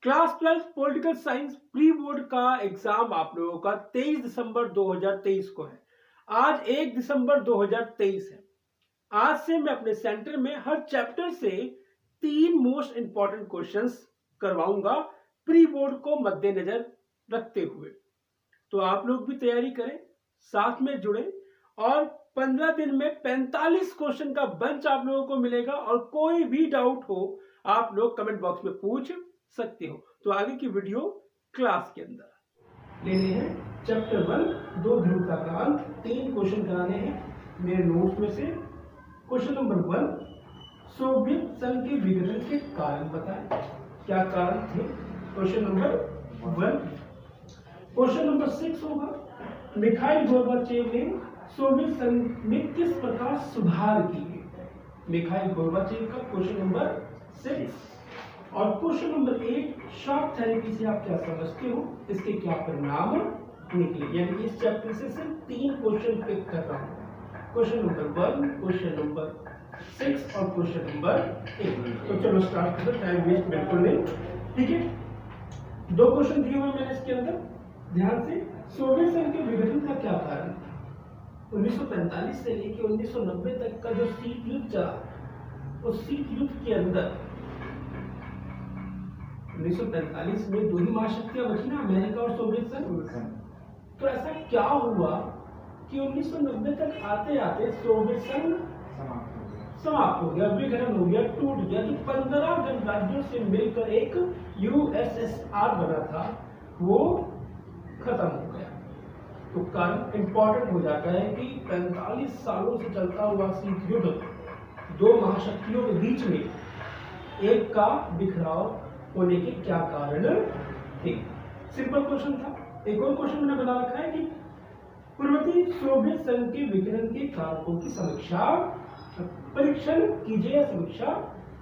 Class 12 political science pre board का exam आप लोगों का 23 दिसंबर 2023 को है। आज 1 दिसंबर 2023 है। आज से मैं अपने सेंटर में हर चैप्टर से 3 मोस्ट इंपॉर्टेंट क्वेश्चंस करवाऊंगा प्री बोर्ड को मद्देनजर रखते हुए। तो आप लोग भी तैयारी करें, साथ में जुड़े और 15 दिन में 45 क्वेश्चन का बंच आप लोगों को मिलेगा और कोई भी डाउट हो आप लोग कमेंट बॉक्स में पूछ सकते हो। तो आगे की वीडियो क्लास के अंदर लेने हैं। चैप्टर 1 दो ध्रुवता का अंक 3 क्वेश्चन कराने हैं मेरे नोट्स में से। क्वेश्चन नंबर 1, सोवियत संघ के विघटन के कारण बताएं, क्या कारण थे। Question number 1। क्वेश्चन नंबर 6 होगा, मिखाइल गोर्बाचेव ने सोवियत संघ में किस प्रकार सुधार किए। मिखाइल गोर्बाचेव का क्वेश्चन नंबर 6। और क्वेश्चन नंबर 8, शॉक थेरेपी से आप क्या समझते हो, इसके क्या परिणाम निकले। यानी इस चैप्टर से सिर्फ 3 क्वेश्चन पिक कर रहा हूं। क्वेश्चन नंबर 1, क्वेश्चन नंबर 6 और क्वेश्चन नंबर 8। तो चलो स्टार्ट करते, टाइम वेस्ट बिल्कुल नहीं। ठीक है, 2 क्वेश्चन दिए हुए मैंने इसके अंदर, ध्यान से। सोवियत संघ के विघटन का क्या कारण था। 1945 से लेकर 1990 तक का जो शीत युद्ध चला, उस शीत युद्ध के अंदर 1945 में 2 ही महाशक्तियां बची ना, अमेरिका और सोवियत संघ। तो ऐसा क्या हुआ कि 1990 तक आते आते सोवियत संघ समाप्त हो गया, विघटन हो गया, टूट गया। तो 15 गणराज्यों से मिलकर एक यूएसएसआर बना था, वो खत्म हो गया। तो कारण इंपॉर्टेंट हो जाता है कि 45 सालों से चलता हुआ शीत युद्ध 2 महाशक्तियों के बीच में एक का बिखराव होने के क्या कारण थे। सिंपल क्वेश्चन था। एक और क्वेश्चन मैंने बना रखा है कि पूर्ववर्ती सोवियत संघ के विघटन के कारकों की समीक्षा परीक्षण कीजिए या समीक्षा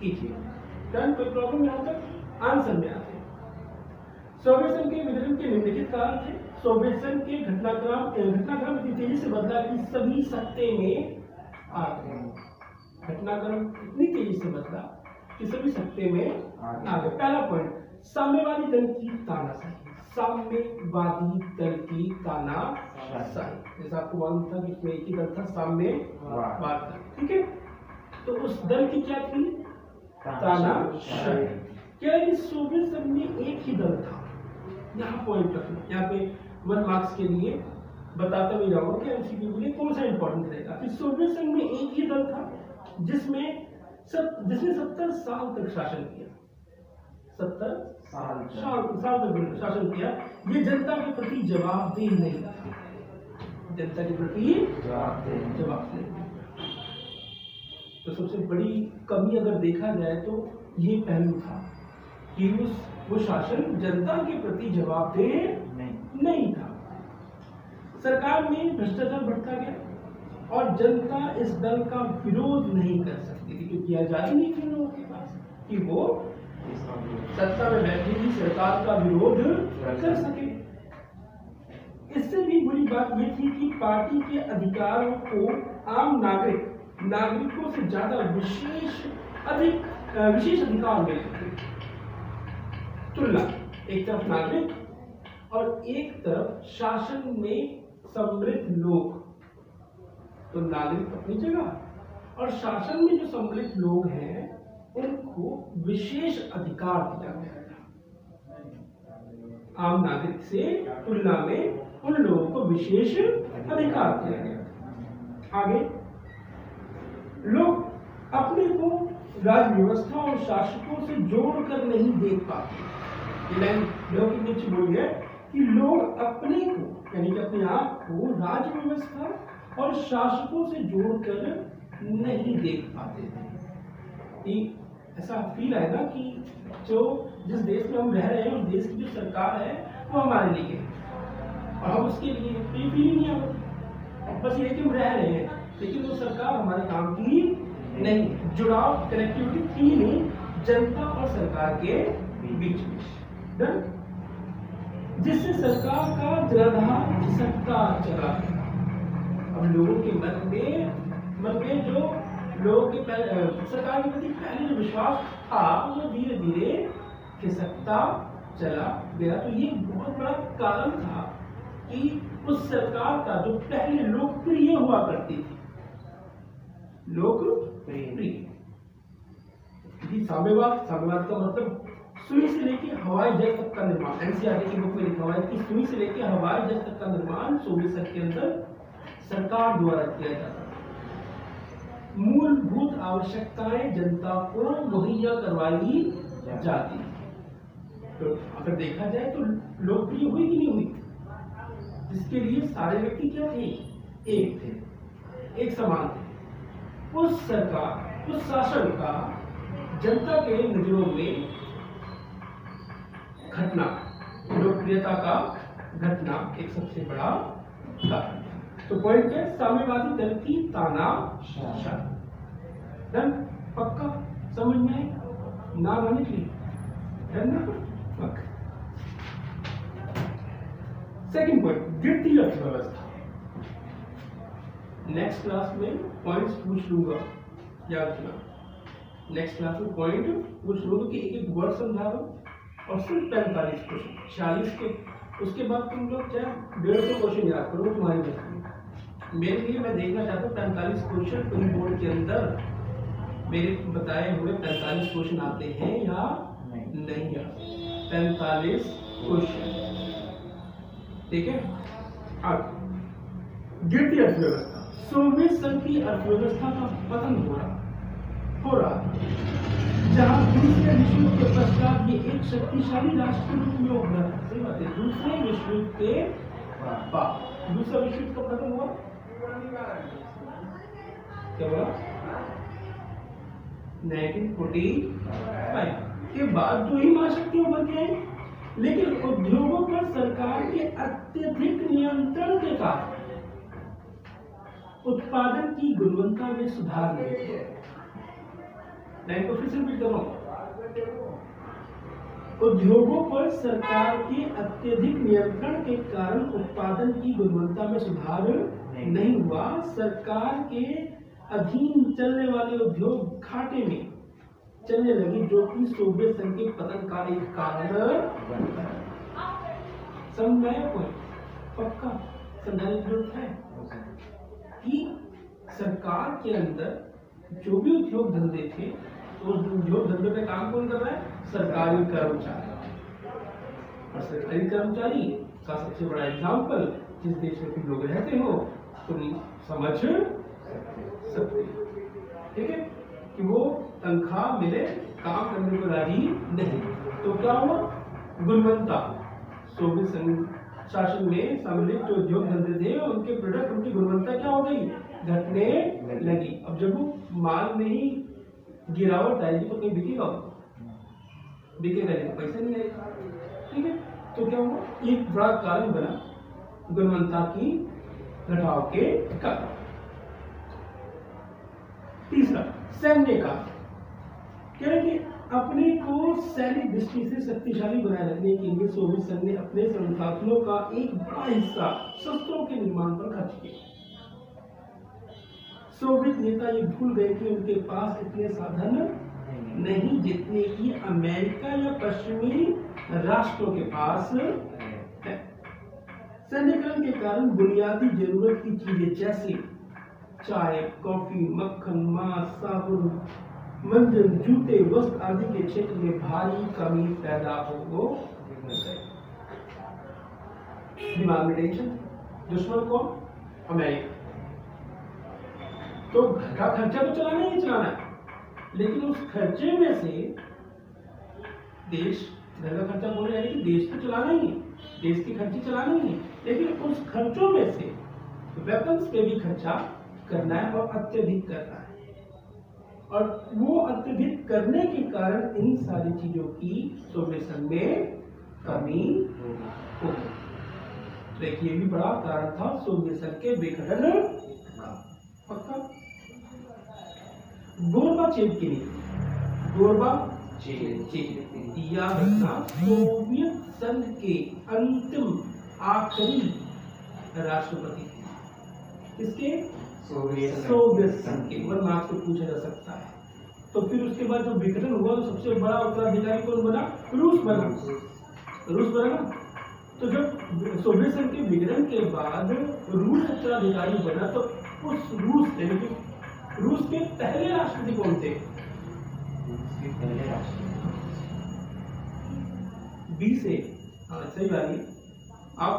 कीजिए। डन, कोई प्रॉब्लम यहां तक। आंसर में आते हैं। सोवियत संघ के विघटन के निम्नलिखित कारण थे। सोवियत संघ के घटनाक्रम इतनी तेजी से बदला कि सभी सत्ते में आ गए। घटनाक्रम इतनी तेजी से बदला कि सभी सत्ते में आ गए। पहला पॉइंट, साम्यवादी दल की तानाशाही। साम्यवादी दल की तानाशाही, जैसा आपको मालूम था कि इसमें एक ही दल था, साम्यवाद दल। ठीक है, तो उस दल की क्या थी, तानाशाही। क्या है कि सोवियत संघ में एक ही दल था। यहाँ पॉइंट रखना, यहाँ पे 1 मार्क्स के लिए बताता भी जाऊंगा कि एमसीक्यू के लिए कौन सा इंपॉर्टेंट रहेगा। कि सोवियत संघ में एक ही दल था जिसने 70 साल तक शासन किया। 70 साल तक शासन किया। ये जनता के प्रति जवाबदेह नहीं था, जनता के प्रति जवाबदेह। तो सबसे बड़ी कमी अगर देखा जाए तो ये पहलू था कि वो शासन जनता के प्रति जवाबदेह नहीं था। सरकार में भ्रष्टाचार बढ़ता गया और जनता इस दल का विरोध नहीं कर सकती थी, क्योंकि आजादी नहीं थी लोगों के पास कि वो सत्ता में बैठी हुई सरकार का विरोध कर सके। इससे भी बुरी बात यह थी कि पार्टी के अधिकारों को आम नागरिकों से ज्यादा विशेष अधिकार मिले थे। तुलना, एक तरफ नागरिक और एक तरफ शासन में सम्मिलित लोग। तो नागरिक अपनी जगह और शासन में जो सम्मिलित लोग हैं उनको विशेष अधिकार दिया गया था। आम नागरिक से तुलना में उन लोगों को विशेष अधिकार दिया गया था। आगे, लोग अपने को राज्य व्यवस्था और शासकों से जोड़कर नहीं देख पाते। लोग की नीचे बोली है कि लोग अपने को, यानी कि अपने आप को राज्य व्यवस्था और शासकों से जोड़कर नहीं देख पाते थे। ऐसा फील आएगा कि जिस देश में हम रह रहे हैं, उस देश की जो सरकार है वो हमारे लिए है और हम उसके लिए फील नहीं आती। बस ये कि हम रह रहे हैं, लेकिन वो सरकार हमारे काम की नहीं। जुड़ाव, कनेक्टिविटी थी नहीं जनता और सरकार के बीच में, जिससे सरकार का जनाधार खिसकता चला। अब लोगों के मन में जो लोगों के सरकार के प्रति पहले जो विश्वास था वो धीरे धीरे खिसकता चला गया। तो ये बहुत बड़ा कारण था कि उस सरकार का जो पहले लोकप्रिय हुआ करती थी, लोकप्रिय साम्यवाद का मतलब सुई से लेकर हवाई जहाज तक का निर्माण। एनसीईआरटी की बुक में लिखा हुआ है कि सुई से लेकर हवाई जहाज तक का निर्माण सोवियत संघ के अंदर सरकार द्वारा किया जाता था। मूलभूत आवश्यकताएं जनता को मुहैया करवाई जाती। तो अगर देखा जाए तो लोकप्रिय हुई कि नहीं हुई? जिसके लिए सारे व्यक्ति क्या थे? एक थे, एक समान थे। उस सरकार, उस शासन का जनता के नजरों में घटना, लोकप्रियता का घटना एक सबसे बड़ा कारण। तो पॉइंट है साम्यवादी दल की तानाशाही। डन? पक्का समझ में आए? ना आने के लिए डन ना? पक्का। सेकंड पॉइंट, गिरती अर्थव्यवस्था। नेक्स्ट क्लास में पॉइंट्स पूछ लूंगा, याद रखना। नेक्स्ट क्लास में पॉइंट पूछ लूंगा कि एक एक वर्ड समझा दो और सिर्फ 45 क्वेश्चन, 46 के। उसके बाद तुम लोग क्या 150 क्वेश्चन याद करो तुम्हारी बस में। मेरे लिए मैं देखना चाहता हूँ 45 क्वेश्चन तुम बोर्ड के अंदर मेरे बताए हुए 45 क्वेश्चन आते हैं या नहीं आते। 45 क्वेश्चन, ठीक है। अब गिरती अर्थव्यवस्था। सोवियत संघ की अर्थव्यवस्था का पतन हो रहा जहां दूसरे विश्व युद्ध के पश्चात ये एक शक्तिशाली राष्ट्र के रूप में उभरा। सही बात है। दूसरे विश्व युद्ध के बाद, दूसरा विश्व युद्ध कब खत्म हुआ? क्या हुआ? 1945 के बाद दो ही महाशक्तियां उभर के आई। लेकिन उद्योगों पर सरकार के अत्यधिक नियंत्रण के कारण उत्पादन की गुणवत्ता में सुधार नहीं हुआ। लाइन को फिर से रिपीट कर रहा हूं। उद्योगों पर सरकार के अत्यधिक नियंत्रण के कारण उत्पादन की गुणवत्ता में सुधार नहीं हुआ। सरकार के अधीन चलने वाले उद्योग घाटे में चलने लगी, जो कि सोवियत संघ के पतन का एक कारण बनता है। समझ में आया? पक्का समझाने की जरूरत है कि सरकार के अंदर जो भी उद्योग धंधे थे, तो उस उद्योग धंधे पे काम कौन कर रहा है? सरकारी कर्मचारी। और सरकारी कर्मचारी का सबसे बड़ा एग्जाम्पल, जिस देश में तुम लोग रहते हो तुम समझ सकते, ठीक है, कि वो तनख्वाह मिले, काम करने को राजी नहीं। तो क्या हुआ? गुणवत्ता। सोवियत संघ शासन में सम्मिलित जो उद्योग धंधे थे उनके प्रोडक्ट, उनकी गुणवत्ता क्या हो गई? घटने लगी। अब जब वो माल में ही गिरावट आएगी तो कहीं बिकेगा नहीं, तो पैसा नहीं आएगा, ठीक है। तो क्या हुआ? एक बड़ा कारण बना गुणवत्ता की घटाव के कारण। तीसरा, सैन्य का कह रहे कि अपने को सैनिक दृष्टि से शक्तिशाली बनाए रखने के लिए सोवियत संघ ने अपने संसाधनों का एक बड़ा हिस्सा शस्त्रों के निर्माण पर खर्च किया। सोवियत नेता ये भूल गए कि उनके पास इतने साधन नहीं जितने कि अमेरिका या पश्चिमी राष्ट्रों के पास है। सैन्यकरण के कारण बुनियादी जरूरत की चीजें जैसे चाय, कॉफी, मक्खन, मांस, साबुन, मंजन, जूते, वस्त्र आदि के क्षेत्र में भारी कमी पैदा हो गई। दिमाग में टेंशन। दुश्मन कौन? अमेरिका। तो घर का खर्चा तो चलाना ही चलाना है, लेकिन उस खर्चे में से देश, घर का खर्चा बोल रहे हैं कि देश तो चलाना ही है, देश की खर्चे चलाना ही है, लेकिन उस खर्चों में से वेपन्स पे भी खर्चा करना है और अत्यधिक करना है। और वो अत्यधिक करने के कारण इन सारी चीजों की सोवियत संघ में कमी हो गई। तो एक ये भी बड़ा कारण था सोवियत संघ के विघटन का। पक्का। गोरबाचेव की नीति, गोरबाचेव याद रखना, सोवियत संघ के अंतिम आखिरी राष्ट्रपति थे। इसके सोवियत संघ के। 1 मार्क्स को पूछा जा सकता है। तो फिर उसके बाद जो विघटन हुआ तो सबसे बड़ा उत्तराधिकारी कौन बना? रूस बना। रूस बना ना। तो जब सोवियत संघ के विघटन के बाद रूस उत्तराधिकारी बना तो उस रूस यानी कि रूस के पहले राष्ट्रपति कौन थे? बी से हाँ सही बात है। आप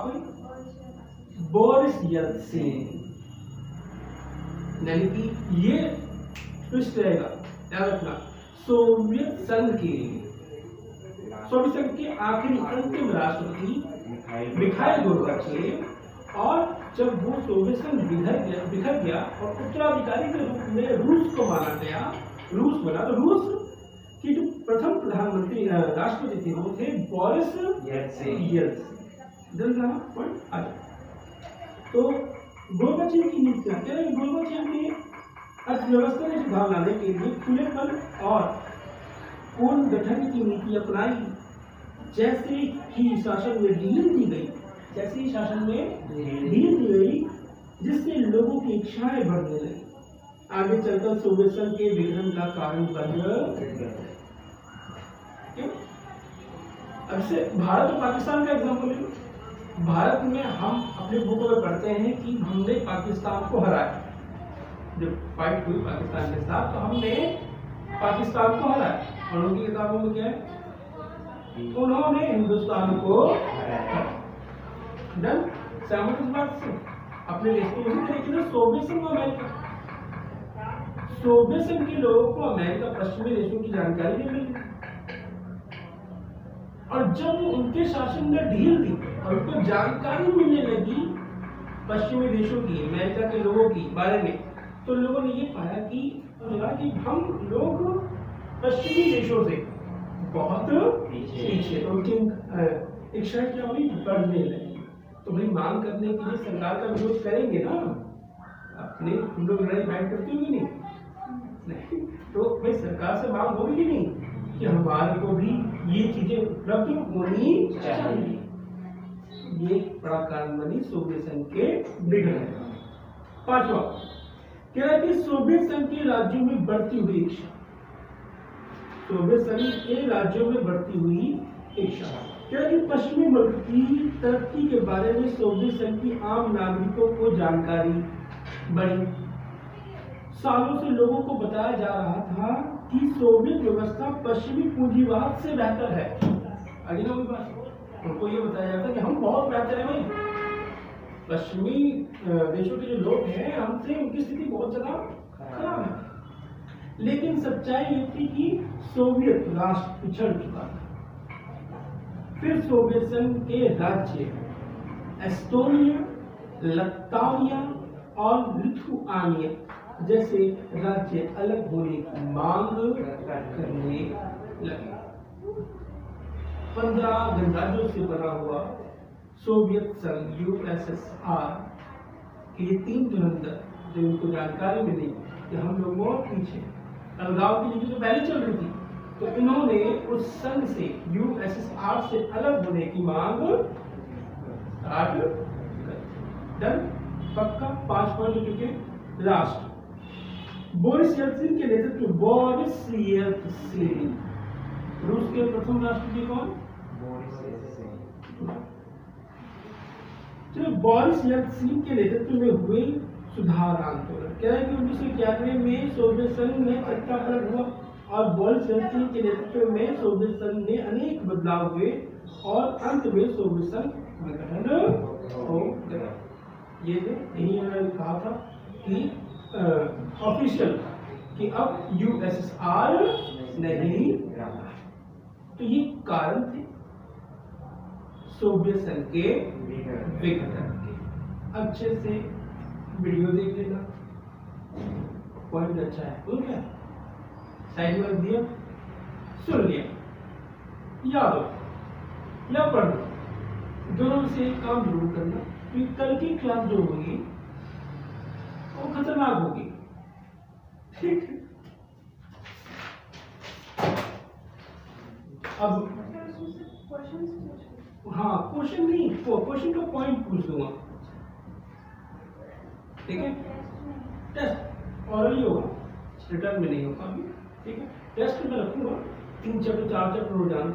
बोरिस येल्त्सिन, यानी कि ये ट्विस्ट रहेगा, याद रखना। सोवियत संघ के आखिरी अंतिम राष्ट्रपति मिखाइल गोर्बाचेव, और जब वो सोवियत संघ बिखर गया और उत्तराधिकारी के रूप में रूस को माना गया, रूस बना, तो रूस की जो प्रथम प्रधानमंत्री राष्ट्रपति थे वो थे बोरिस येल्त्सिन। तो गोर्बाचेव की नीति क्या है? गोर्बाचेव ने अर्थव्यवस्था में सुधार लाने के लिए खुलेपन और पुनर्गठन की नीति अपनाई। जैसे ही शासन में ढील दी गई, जिससे लोगों की इच्छाएं बढ़ने लगी, आगे चलकर सोवियत संघ के विघटन का कारण बन गया। अब से भारत और पाकिस्तान का एग्जाम्पल ले लो। भारत में हम अपने बुकों में पढ़ते हैं कि हमने पाकिस्तान को हराया, जब फाइट हुई पाकिस्तान के साथ तो हमने पाकिस्तान को हराया, और उनकी किताबों में क्या है? उन्होंने हिंदुस्तान को डन। सहमत इस बात से? अपने देश को उसी तरीके से सोवियत संघ और अमेरिका, सोवियत संघ के लोगों को अमेरिका पश्चिमी देशों की जानकारी नहीं मिली, और जब उनके शासन में ढील दी और उनको जानकारी मिलने लगी पश्चिमी देशों की, अमेरिका के लोगों की बारे में, तो लोगों ने ये पाया कि हम लोग पश्चिमी देशों से बहुत पीछे, तो उनकी इच्छा क्या हुई? बढ़ने लगी। तो भाई मांग करने के लिए सरकार का विरोध करेंगे ना, अपने हम लोग लड़ाई फाइट करते होंगे नहीं, तो भाई सरकार से मांग होगी कि नहीं कि हमारे को भी ये चीजें उपलब्ध होनी चाहिए। ये बड़ा कारण बनी सोवियत संघ के विघटन। पांचवा क्या है कि सोवियत संघ के राज्यों में बढ़ती हुई इच्छा, सोवियत संघ के राज्यों में बढ़ती हुई इच्छा क्या है कि पश्चिमी मुल्क की तरक्की के बारे में सोवियत संघ की आम नागरिकों को जानकारी बढ़ी। सालों से लोगों को बताया जा रहा था कि सोवियत व्यवस्था पश्चिमी पूंजीवाद से बेहतर है। आगे ना वही बात, उनको ये बताया जाता है कि हम बहुत बेहतर है भाई, पश्चिमी देशों के जो लोग हैं हमसे उनकी स्थिति बहुत ज्यादा खराब है। लेकिन सच्चाई ये थी कि सोवियत राष्ट्र पिछड़ चुका था। फिर सोवियत संघ के राज्य एस्टोनिया, लताविया और लिथुआनिया जैसे राज्य अलग होने की मांग करने लगे। 15 गणराज्यों से बना हुआ सोवियत संघ यूएसएसआर के 3 धुरंधर, जो उनको जानकारी मिली कि हम लोग बहुत पीछे, अलगाव की नीति तो पहले चल रही थी, तो इन्होंने उस संघ से यूएसएसआर से अलग होने की मांग डन। पक्का 5 पॉइंट हो चुके। लास्ट बोरिस येल्त्सिन के नेतृत्व में, बोरिस येल्त्सिन रूस के प्रथम राष्ट्रपति कौन? चलो बोरिस येल्त्सिन के नेतृत्व में हुए सुधार आंदोलन क्या है कि 1991 में सोवियत संघ में सत्ता पलट हुआ, और बोरिस येल्त्सिन के नेतृत्व में सोवियत संघ में अनेक बदलाव हुए और अंत में सोवियत संघ विघटन हो गया। ये यही मैंने कहा था कि ऑफिशियल कि अब यूएसएसआर नहीं रहा। तो ये कारण थे सोवियत संघ के विघटन के। अच्छे से वीडियो देख लेना, पॉइंट अच्छा है, बोल क्या साइड में रख दिया, सुन लिया, याद हो या पढ़ लो, दोनों से एक काम जरूर करना, क्योंकि कल की क्लास जो होगी वो खतरनाक होगी, ठीक। अब हाँ क्वेश्चन नहीं, क्वेश्चन का पॉइंट पूछ दूंगा, ठीक है। टेस्ट ऑरली होगा, रिटर्न में नहीं होगा अभी। ठीक है। टेस्ट में रखूंगा 3 चैप्टर 4 चैप्टर रोजाना,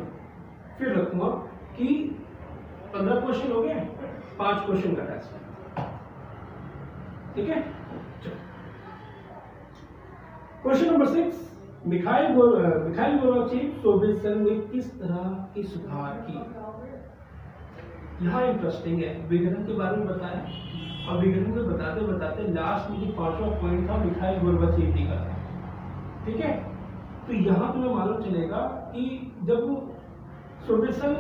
फिर रखूंगा कि 15 क्वेश्चन हो गए, 5 क्वेश्चन का टेस्ट, ठीक है। Question number 6, Mikhail Gorbachev Soviet संघ में किस तरह के सुधार किए। यहाँ इंटरेस्टिंग है, विघटन के बारे में बताया, और विघटन में बताते बताते लास्ट में जो 5वां पॉइंट था मिखाइल गोर्बाचेव जी का था, ठीक है। तो यहाँ तुम्हें मालूम चलेगा कि जब सोवियत संघ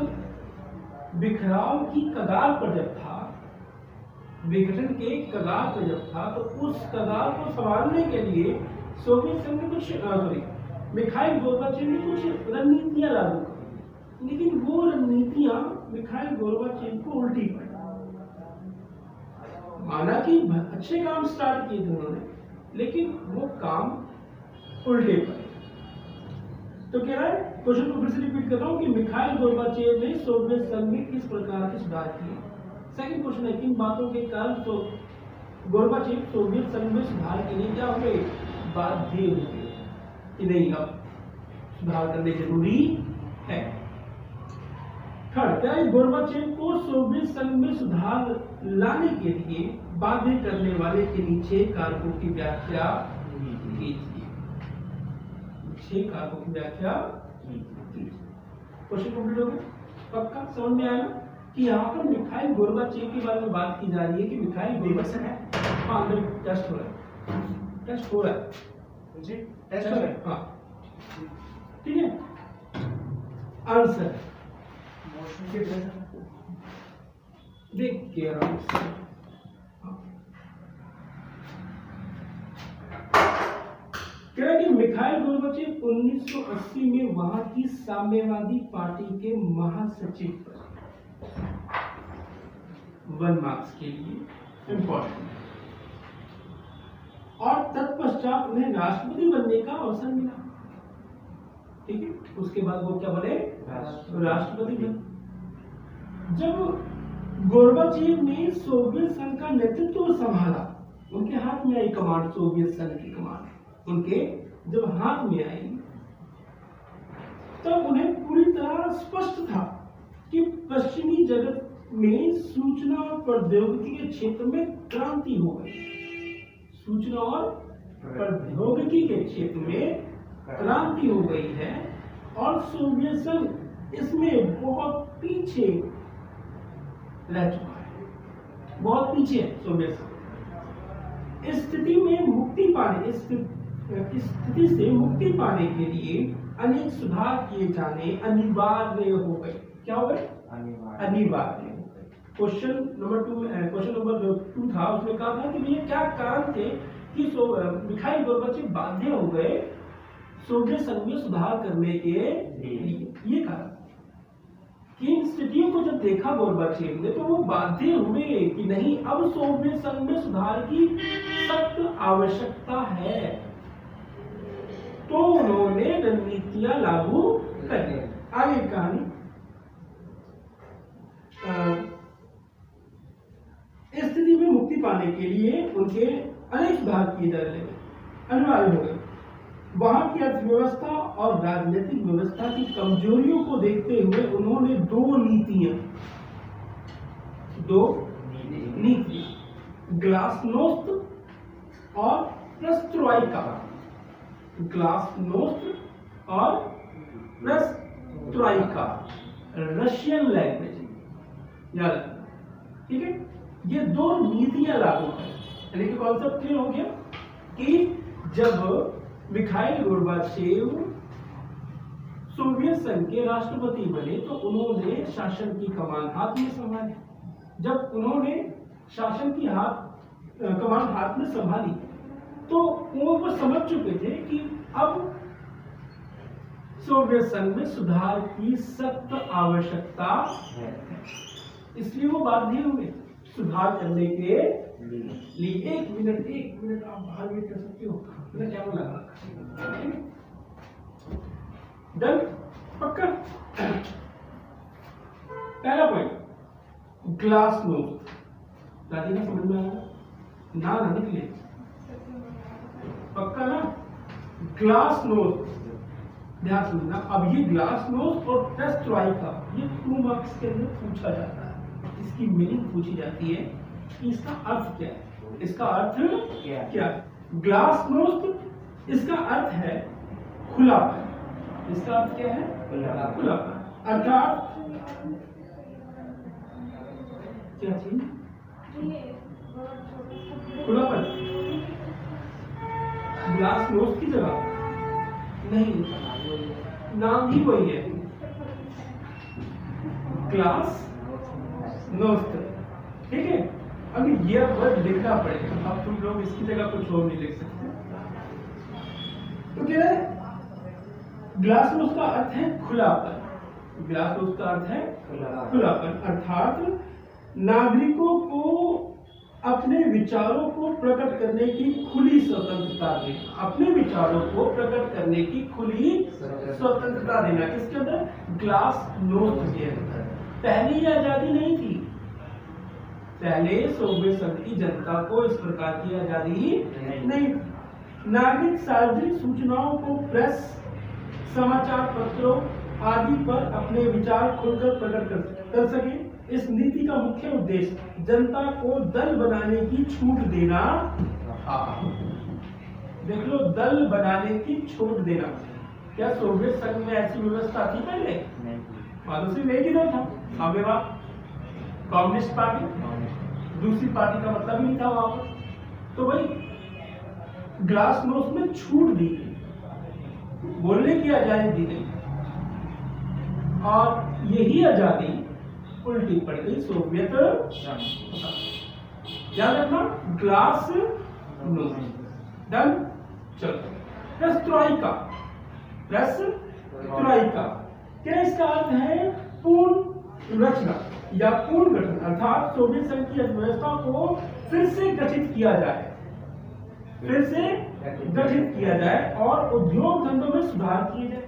बिखराव की कगार पर जब था, विघटन के कगार पर जब था, तो उस कगार को संभालने के लिए सोवियत संघ ने कुछ मिखाइल गोर्बाचेव ने कुछ रणनीतियां लागू की, लेकिन वो रणनीतियां मिखाइल गोर्बाचेव को उल्टी पड़ी। माना कि अच्छे काम स्टार्ट किए थे उन्होंने, लेकिन वो काम उल्टे पड़े। तो कह रहा है, क्वेश्चन को फिर से रिपीट कर रहा हूं कि मिखाइल गोर्बाचेव ने सोवियत संघ में किस प्रकार के सुधार किए। सेकंड क्वेश्चन है, किन बातों के कारण तो गोर्बाचेव सोवियत संघ में सुधार के लिए क्या हुए, बाध्य हुए कि नहीं अब सुधार करने जरूरी है। थर्ड, क्या गोर्बाचेव को सोवियत संघ में सुधार लाने के लिए बाध्य करने वाले के नीचे कारकों की व्याख्या कीजिए। 6 कारकों की व्याख्या कीजिए। क्वेश्चन कंप्लीट हो गया, पक्का समझ में आया कि यहाँ पर मिखाइल गोर्बाचेव के बारे में बात की जा रही है कि मिखाइल गोर्बाचेव है, हाँ अंदर टेस्ट हो रहा है, टेस्ट हो रहा है जी, टेस्ट हो रहा है, हाँ ठीक है। आंसर देख के आराम से, कह रहा कि मिखाइल गोर्बाचेव 1980 में वहां की साम्यवादी पार्टी के महासचिव पर 1 मार्क्स के लिए इंपॉर्टेंट, और तत्पश्चात उन्हें राष्ट्रपति बनने का अवसर मिला, ठीक है। उसके बाद वो क्या बने, राष्ट्रपति बने। जब गोर्बाचेव ने सोवियत संघ का नेतृत्व संभाला, उनके हाथ में आई कमांड, सोवियत संघ की कमांड उनके जब हाथ में आई, तब उन्हें पूरी तरह स्पष्ट था कि पश्चिमी जगत में सूचना और प्रौद्योगिकी के क्षेत्र में क्रांति हो गई। सूचना और प्रौद्योगिकी के क्षेत्र में क्रांति हो गई है, और सोवियत संघ इसमें बहुत पीछे रह चुका है, बहुत पीछे है सोवियत संघ। इस स्थिति में मुक्ति पाने, इस स्थिति से मुक्ति पाने के लिए अनेक सुधार किए जाने अनिवार्य हो गए। क्या हो गए, अनिवार्य हो गए। क्वेश्चन नंबर 2 था, उसमें कहा था कि भैया क्या कारण थे कि मिखाइल गोर्बाचेव बाध्य हो गए सोवियत संघ में सुधार करने के लिए। ये कारण कि इन स्थितियों को जब देखा गोर्बाचेव ने, तो वो बाध्य हुए कि नहीं, अब सोवियत संघ में सुधार की सख्त आवश्यकता है, तो उन्होंने रणनीतियां लागू कर दी। आगे कहानी, इस स्थिति में मुक्ति पाने के लिए उनके अनेक सुधार किए जाने अनिवार्य हो गए। वहां की अर्थव्यवस्था और राजनीतिक व्यवस्था की कमजोरियों को देखते हुए उन्होंने दो नीतियां, ग्लासनोस्त और पेरेस्ट्रोइका, ग्लासनोस्त और पेरेस्ट्रोइका, रशियन लैंग्वेज याद रखना, ठीक है। ये 2 नीतियां लागू करें, यानी कि कॉन्सेप्ट क्लियर हो गया कि जब मिखाइल गोर्बाचेव सोवियत संघ के राष्ट्रपति बने, तो उन्होंने शासन की कमान हाथ में संभाली। जब उन्होंने शासन की कमान हाथ में संभाली, तो वो समझ चुके थे कि अब सोवियत संघ में सुधार की सख्त आवश्यकता है, इसलिए वो बाध्य हुए सुधार करने के लिए। एक मिनट आप बाहर वेट कर सकते हो, मेरा क्या लगा डन, पक्का। पहला पॉइंट, ग्लासनोस्त, दादी ने समझ में आया ना, निकले पक्का ना, ग्लास नोज, ध्यान सुनना। अब ये ग्लास नोज और पेरेस्ट्रोइका ये 2 मार्क्स के अंदर पूछा जाता है, इसकी मीनिंग पूछी जाती है कि इसका अर्थ क्या है, इसका अर्थ क्या है। ग्लास नोज इसका अर्थ है खुलापन, इसका अर्थ क्या है खुलापन, अर्थात क्या चीज खुलापन। ग्लास नोज की जगह नहीं, नाम ही वही है, ग्लास नोज, ठीक है। अभी ये वर्ड लिखना पड़ेगा, अब तुम लोग इसकी जगह कुछ और नहीं लिख सकते। तो क्या है ग्लास नोज का अर्थ है खुलापन, ग्लास नोज का अर्थ है खुलापन, अर्थात नागरिकों को अपने विचारों को प्रकट करने की खुली स्वतंत्रता देना, अपने विचारों को प्रकट करने की खुली स्वतंत्रता देना, किसके अंदर, ग्लास नोज के अंदर। पहले ये आजादी नहीं थी, पहले सोवियत संघ की जनता को इस प्रकार की आजादी नहीं थी। नागरिक सार्वजनिक सूचनाओं को प्रेस, समाचार पत्रों आदि पर अपने विचार खुलकर प्रकट कर सके। इस नीति का मुख्य उद्देश्य जनता को दल बनाने की छूट देना था। देख लो, दल बनाने की छूट देना। क्या सोवियत संघ में ऐसी व्यवस्था थी पहले? नहीं, सिर्फ एक ही दल था, साम्यवाद, कम्युनिस्ट पार्टी, दूसरी पार्टी का मतलब ही नहीं था वहां पर। तो भाई ग्लास नोज में छूट दी गई, बोलने की आजादी दी गई, और यही आजादी उल्टी पड़ गई सोवियत संघ। याद रखना, ग्लास नोज डन। चलो, पेरेस्ट्रोइका, पेरेस्ट्रोइका क्या इसका अर्थ है पूर्ण रचना या पूर्ण गठन, अर्थात सोवियत संघ की अर्थव्यवस्था को फिर से गठित किया जाए, फिर से गठित किया जाए और उद्योग धंधों में सुधार किए जाए।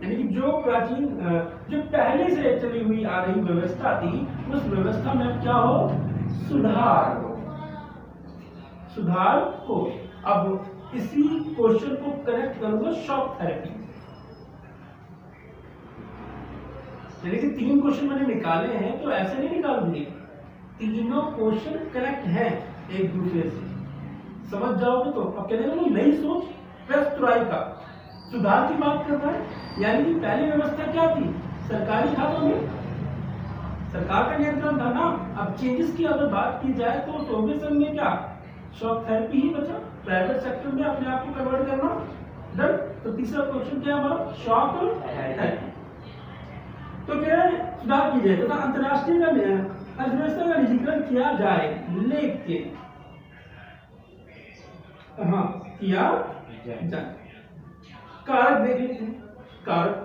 यानी कि जो प्राचीन, जो पहले से चली हुई आ रही व्यवस्था थी, उस व्यवस्था में अब क्या हो, सुधार हो, सुधार हो। अब इसी क्वेश्चन को कनेक्ट करूंगा शॉक थेरेपी, यानी कि 3 क्वेश्चन मैंने निकाले हैं, तो ऐसे नहीं निकाल दिए, तीनों क्वेश्चन कनेक्ट हैं एक दूसरे से, समझ जाओगे तो। अब कहते हैं नई सोच, पेरेस्ट्रोइका सुधार की बात कर रहा है, यानी कि पहली व्यवस्था क्या थी, सरकारी खातों में सरकार का नियंत्रण था ना। अब चेंजेस की अगर बात की जाए तो सोवियत संघ में क्या शॉक थेरेपी ही बचा, प्राइवेट सेक्टर में अपने आप को कन्वर्ट करना, डन। तो तीसरा क्वेश्चन क्या हमारा, शॉक थेरेपी। तो क्या है, सुधार की जाए तथा अंतरराष्ट्रीय अर्थव्यवस्था का निजीकरण किया जाए, लेकिन हाँ किया जाए। कारक देख लेते हैं, कारक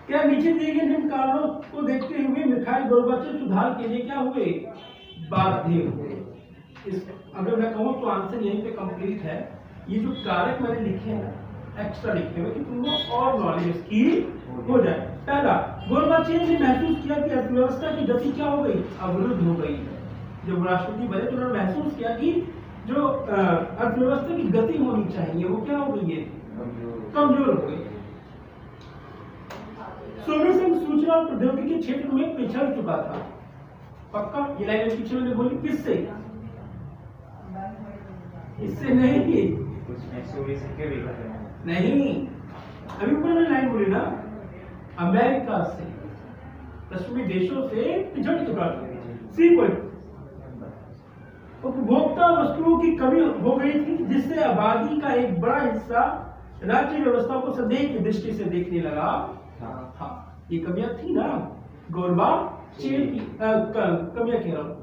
क्या नीचे दिए गए निम्न कारणों को देखते हुए मिखाइल गोर्बाचेव सुधार के लिए क्या हुए, बाध्य हुए। इस अगर मैं कहूँ तो आंसर यहीं पे कंप्लीट है। ये जो कारक मैंने लिखे हैं एक्स्ट्रा लिखे हुए कि तुमको और नॉलेज इसकी हो जाए। पहला, गोर्बाचेव ने महसूस किया कि अर्थव्यवस्था की गति क्या हो गई, अवरुद्ध हो गई। जब राष्ट्रपति बने तो उन्होंने महसूस किया कि जो अर्थव्यवस्था की गति होनी चाहिए वो क्या हो गई है, कमजोर हो गई। सोवियत संघ सूचना और प्रौद्योगिकी क्षेत्र में पिछड़ चुका था। पक्का ये लाइन पीछे मैंने बोली, किससे, इससे नहीं, नहीं, अभी ऊपर मैंने लाइन बोली ना, अमेरिका से, पश्चिमी देशों से पिछड़ चुका था। सी पॉइंट, उपभोक्ता वस्तुओं की कमी हो गई थी, जिससे आबादी का एक बड़ा हिस्सा राज्य व्यवस्था को संदेह की दृष्टि से देखने लगा था। ये कमियां थी ना, गोर्बाचेव की कमियां कह रहा हूं,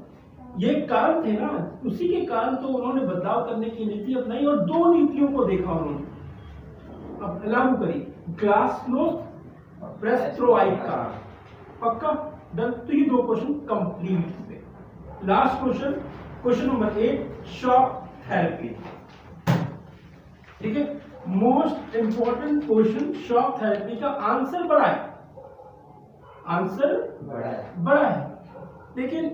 ये कारण थे ना, उसी के कारण तो उन्होंने बदलाव करने की नीति अपनाई और 2 नीतियों को देखा उन्होंने, अब लागू करी, ग्लासनोस्ट, पेरेस्ट्रोइका। पक्का डन। तो ये 2 क्वेश्चन कंप्लीट हुए। Last question, question number 8, shock therapy. ठीक है, most important question shock therapy का आंसर बड़ा है, आंसर बड़ा है, लेकिन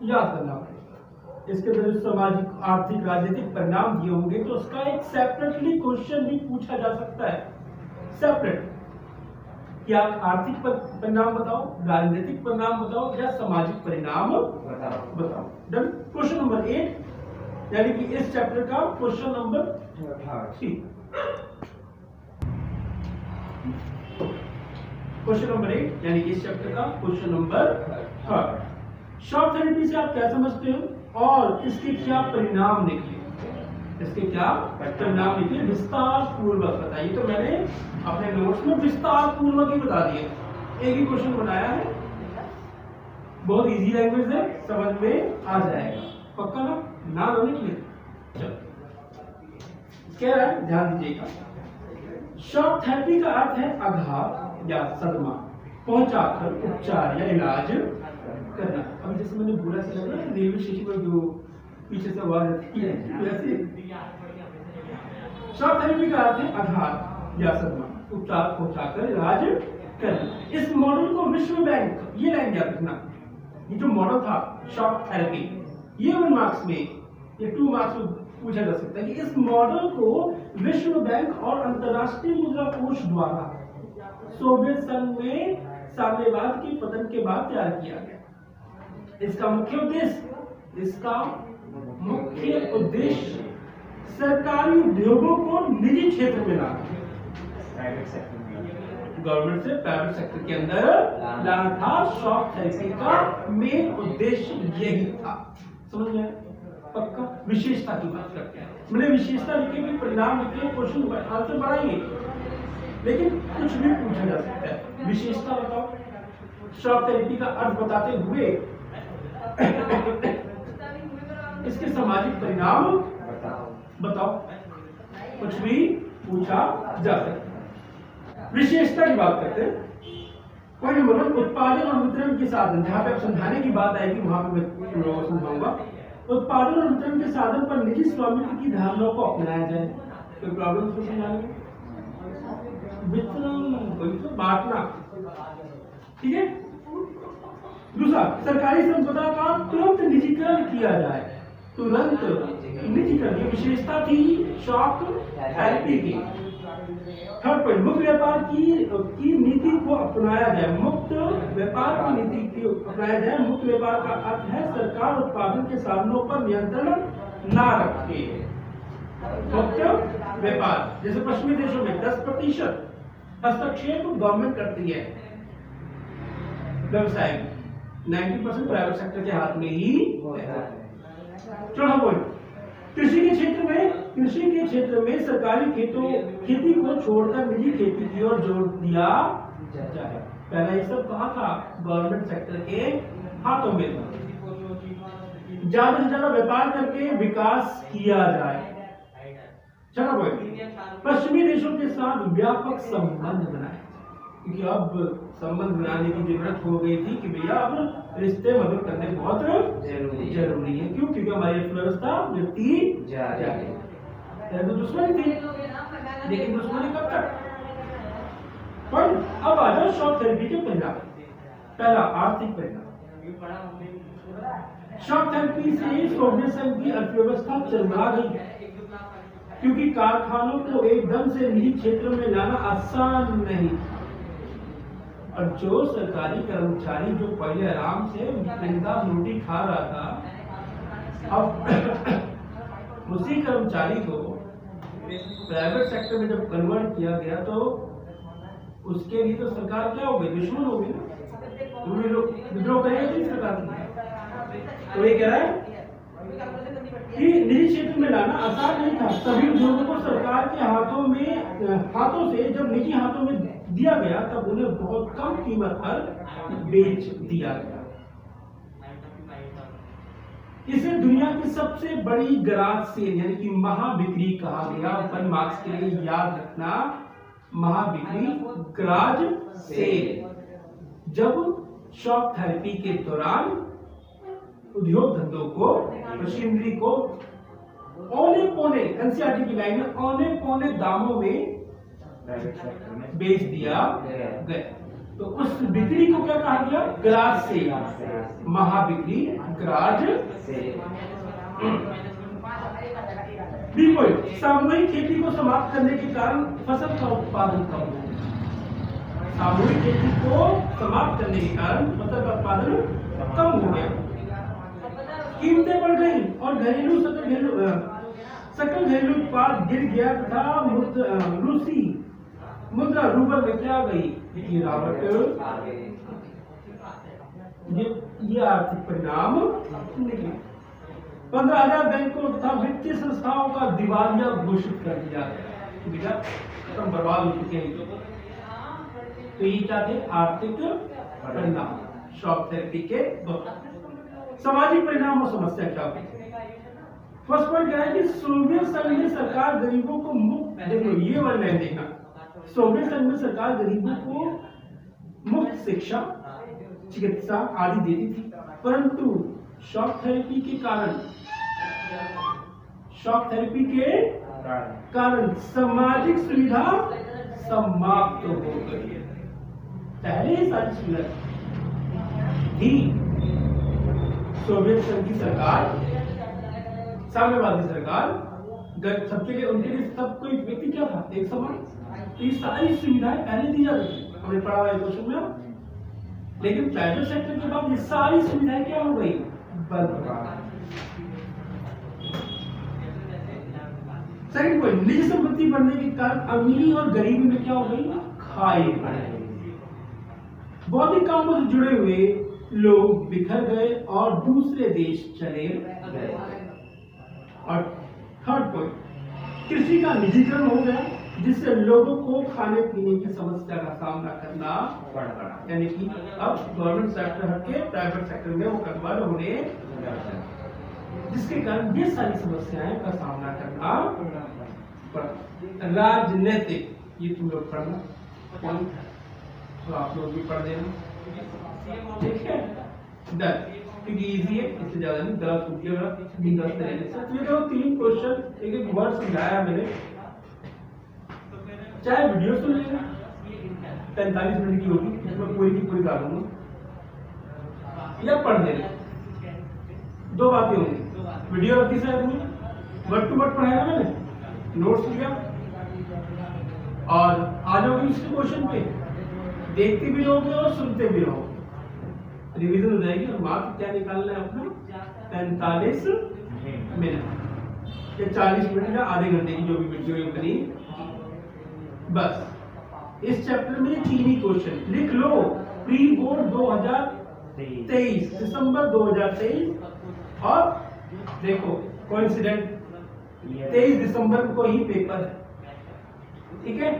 याद करना पड़ेगा। इसके अंदर जो सामाजिक आर्थिक राजनीतिक परिणाम दिए होंगे तो उसका एक सेपरेटली क्वेश्चन भी पूछा जा सकता है, सेपरेट, कि आप आर्थिक परिणाम बताओ, राजनीतिक परिणाम बताओ या सामाजिक परिणाम बताओ। डन। क्वेश्चन नंबर 8 यानी कि इस चैप्टर का क्वेश्चन नंबर 3। क्वेश्चन नंबर 8 यानी कि इस चैप्टर का क्वेश्चन नंबर 3। शॉक थेरेपी से आप क्या समझते हो और इसके क्या परिणाम निकले, इसके क्या परिणाम निकले विस्तार पूर्वक बताइए। तो मैंने अपने नोट्स में विस्तार पूर्वक ही बता दिया, एक ही क्वेश्चन बनाया है, बहुत इजी लैंग्वेज है, समझ में आ जाएगा, पक्का ना रोने के लिए। चलो कह रहा है, ध्यान दीजिएगा। शॉक थेरेपी का अर्थ है आघात या सदमा पहुंचाकर उपचार या इलाज करना। अब जैसे मैंने बुरा से लगा रेलवे स्टेशन पर जो पीछे से आवाज आती है वैसे शॉक थेरेपी का अर्थ है आघात या सदमा उपचार पहुंचाकर इलाज करना। इस मॉडल को विश्व बैंक, ये लाइन याद रखना, ये जो मॉडल था शॉक थेरेपी, ये 1 मार्क्स में, ये 2 मार्क्स में पूछा जा सकता है कि इस मॉडल को विश्व बैंक और अंतरराष्ट्रीय मुद्रा कोष द्वारा सोवियत संघ में साम्यवाद के पतन के बाद तैयार किया गया। इसका मुख्य उद्देश्य सरकारी उद्योगों को निजी क्षेत्र में लाना, गवर्नमेंट से प्राइवेट सेक्टर के अंदर लाना था। शॉक थेरेपी का मेन उद्देश्य यही था। समझ में पक्का? विशेषता की बात करते हैं, मैंने विशेषता लिखे भी, परिणाम लिखे, क्वेश्चन आंसर बढ़ाएंगे, लेकिन कुछ भी पूछा जा सकता है। विशेषता बताओ, शॉक थेरेपी का अर्थ बताते हुए इसके सामाजिक परिणाम बताओ, कुछ भी पूछा जा सकता है। विशेषता की बात करते हैं। पॉइंट नंबर 1, उत्पादन और वितरण के साधन, जहां पे आप समझाने की बात आएगी वहां पे मैं लोगों को समझाऊंगा। उत्पादन और वितरण के साधन पर निजी स्वामित्व की धारणाओं को अपनाया जाए। कोई प्रॉब्लम तो समझाने वितरण कोई तो बांटना, ठीक है। दूसरा, सरकारी संपदा का तुरंत निजीकरण किया जाए, तुरंत निजीकरण, ये विशेषता थी शॉक थेरेपी की। थर्ड पॉइंट, मुक्त व्यापार की नीति को अपनाया जाए, मुक्त व्यापार की नीति को अपनाया जाए। मुक्त व्यापार का अर्थ है सरकार उत्पादन के साधनों पर नियंत्रण ना रखे। मुक्त व्यापार, जैसे पश्चिमी देशों में 10% हस्तक्षेप गवर्नमेंट करती है व्यवसाय में, 90% प्राइवेट सेक्टर के हाथ में ही है। चौथा पॉइंट, कृषि के क्षेत्र में सरकारी खेती को छोड़कर निजी खेती की ओर जोर दिया जाए। पहले ये सब कहा था गवर्नमेंट सेक्टर के हाथों में था। ज्यादा से ज्यादा व्यापार करके विकास किया जाए। चौथा पॉइंट, पश्चिमी देशों के साथ व्यापक संबंध बनाए, क्योंकि अब संबंध बनाने की जरूरत हो गई थी कि भैया अब रिश्ते मदद करने बहुत जरूरी है। क्यों? क्योंकि हमारी अर्थव्यवस्था गिरती जा रही है। तो दुश्मनी थी, लेकिन दुश्मनी कब तक? पर अब आ जाओ शॉक थेरेपी के परिणाम। पहला, आर्थिक परिणाम। शॉक थेरेपी से सोवियत संघ की अर्थव्यवस्था चरमरा गई, क्योंकि कारखानों को एकदम से निजी क्षेत्र में लाना आसान नहीं। और जो सरकारी कर्मचारी जो पहले आराम से बिंदास रोटी खा रहा था, अब उसी कर्मचारी को प्राइवेट सेक्टर में जब कन्वर्ट किया गया तो उसके लिए तो सरकार क्या हो गई? दुश्मन हो गई ना। वो भी लोग विद्रोह करेंगे सरकार की। तो ये कह रहा है कि निजी क्षेत्र में लाना आसान नहीं था। सभी उद्योगों को सरकार के हाथों से जब निजी हाथों में दिया गया तब उन्हें बहुत कम कीमत पर बेच दिया गया। इसे दुनिया की सबसे बड़ी गराज सेल यानी कि महाबिक्री कहा गया। 1 मार्क्स के लिए याद रखना, महाबिक्री, गराज सेल। जब शॉक थेरेपी के दौरान उद्योग धंधों को, मशीनरी को औने पौने, एनसीईआरटी की लाइन में औने पौने दामों में बेच दिया गया। तो उस बिक्री को क्या कहा गया? गराज सेल, महाबिक्री, गराज सेल। बी पॉइंट, सामूहिक खेती को समाप्त करने के कारण फसल का उत्पादन कम हो गया। सामूहिक खेती को समाप्त करने के कारण फसल का उत्पादन कम हो गया, कीमतें बढ़ गई और सकल घरेलू उत्पाद गिर गया तथा रूसी मुद्रा रूबल में क्या गई गिरावट। ये आर्थिक परिणाम निकले। 15,000 बैंकों तथा वित्तीय संस्थाओं का दिवालिया घोषित कर दिया गया, खत्म बर्बाद हो चुके हैं। तो ये क्या थे आर्थिक परिणाम शॉक थेरेपी के सामाजिक परिणाम और समस्या क्या हुई। फर्स्ट पॉइंट क्या है कि सोवियत संघ में सरकार गरीबों को मुफ्त, देखो ये वाला लाइन देखना, सोवियत संघ में सरकार गरीबों को मुफ्त शिक्षा चिकित्सा आदि देती थी, परंतु शॉक थेरेपी के कारण सामाजिक सुविधा समाप्त हो गई। पहले ही सारी सुविधा थी। सोवियत संघ की सरकार, साम्यवादी सरकार, सबके लिए, उनके लिए सब कोई व्यक्ति क्या था एक समान। तो ये सारी सुविधाएं पहले दी जाती थी, हमने पढ़ा हुआ है क्वेश्चन में। लेकिन प्राइवेट सेक्टर के बाद ये सारी सुविधाएं क्या हो गई बंद। सेकंड पॉइंट, निजी संपत्ति बढ़ने के कारण अमीरी और गरीबी में क्या हो गई खाई पड़ गई। बौद्धिक कामों से जुड़े हुए लोग बिखर गए और दूसरे देश चले गए। और थर्ड पॉइंट, कृषि का निजीकरण हो गया जिससे लोगों को खाने पीने की समस्या का सामना करना पड़ा, यानी कि अब गवर्नमेंट सेक्टर हटके प्राइवेट सेक्टर में वो कन्वर्ट होने, जिसके कारण ये सारी समस्याएं का सामना करना पड़ा। राजनीतिक, ये तुम लोग पढ़ना पॉइंट, तो आप लोग भी पढ़ देना, ठीक है डन, क्योंकि इजी है, इससे ज्यादा नहीं, 10 रुपये 10 तरीके से। तो ये तो 3 क्वेश्चन एक वर्ड समझाया मैंने, चाहे वीडियो सुन लेना 45 मिनट की होगी, इसमें पूरी की पूरी डालूंगा, या पढ़ लेना। 2 बातें होंगी, वीडियो रखी साइड में, वर्ड टू वर्ड पढ़ाया मैंने, नोट्स लिया और आ जाओगे इस क्वेश्चन पे, देखते भी रहोगे और सुनते भी रहोगे, रिवीजन हो जाएगी। और मार्क्स क्या निकालना है अपना 45 मिनट या 40 मिनट या आधे घंटे की जो भी वीडियो बनी, बस इस चैप्टर में 3 ही क्वेश्चन लिख लो। प्री बोर्ड 2023 दिसंबर 2023, और देखो कोइंसिडेंट 23 दिसंबर को ही पेपर है, ठीक है।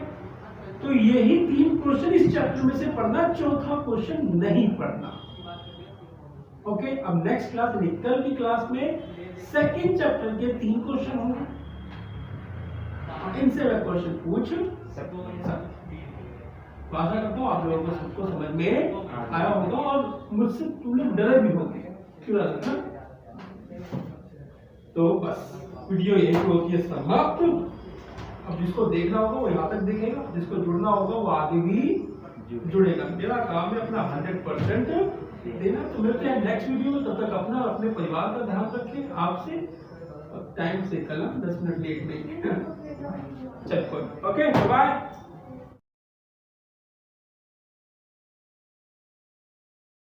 तो यही 3 क्वेश्चन इस चैप्टर में से पढ़ना, चौथा क्वेश्चन नहीं पढ़ना। ओके, अब नेक्स्ट क्लास कल की क्लास में सेकंड चैप्टर के 3 क्वेश्चन होंगे, इनसे मैं क्वेश्चन पूछ सकता। आशा करता हूँ आप लोगों को सबको समझ में आया होगा और मुझसे तुम लोग डरे भी होंगे, क्यों ना। तो बस वीडियो यही होती है समाप्त। अब जिसको देखना होगा वो यहाँ तक देखेगा, जिसको जुड़ना होगा वो आगे भी जुड़ेगा। मेरा काम है अपना 100% देना। तो मिलते हैं नेक्स्ट वीडियो में, तब तक अपना और अपने परिवार का ध्यान रखें। आपसे टाइम से कल 10 मिनट लेट नहीं। चल, ओके, बाय।